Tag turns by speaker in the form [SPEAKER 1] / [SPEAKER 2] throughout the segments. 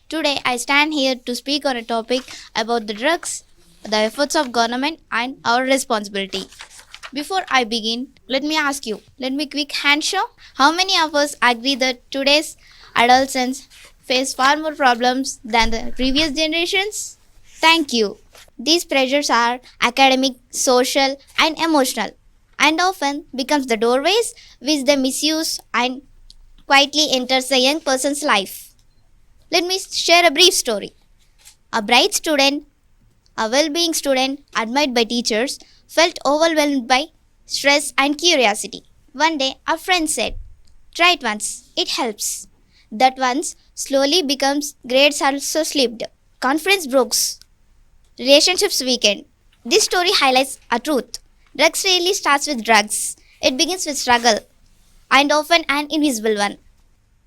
[SPEAKER 1] Today I stand here to speak on a topic about the drugs, the efforts of government and our responsibility. Before I begin, let me quick hand show. How many of us agree that today's adolescents face far more problems than the previous generations? Thank you. These pressures are academic, social and emotional and often becomes the doorways which they misuse and quietly enters a young person's life. Let me share a brief story. A bright student, a well-being student admired by teachers, felt overwhelmed by stress and curiosity. One day, a friend said, "Try it once, it helps." That once slowly becomes grades also slipped. Confidence broke. Relationships weakened. This story highlights a truth. Drugs rarely starts with drugs. It begins with struggle and often an invisible one.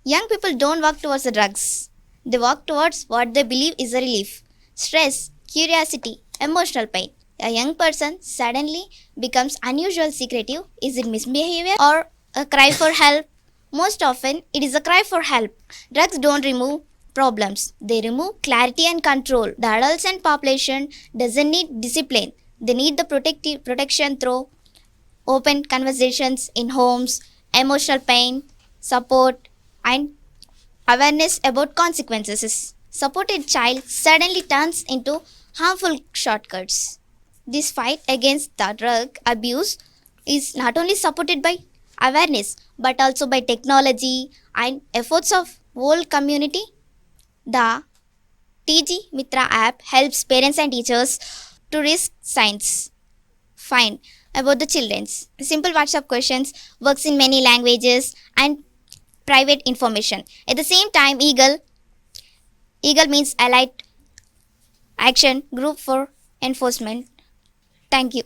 [SPEAKER 1] Young people don't walk towards the drugs. They walk towards what they believe is a relief. Stress, curiosity, emotional pain. A young person suddenly becomes unusual secretive. Is it misbehavior or a cry for help? Most often, it is a cry for help. Drugs don't remove problems. They remove clarity and control. The adolescent population doesn't need discipline. They need the protection through open conversations in homes, emotional pain, support, and awareness about consequences. Supported child suddenly turns into harmful shortcuts. This fight against the drug abuse is not only supported by awareness but also by technology and efforts of whole community. The 𝗬𝗎 app helps parents and teachers to risk science find about the children's. Simple WhatsApp questions works in many languages and private information. At the same time, Eagle means Allied Action Group for Enforcement. Thank you.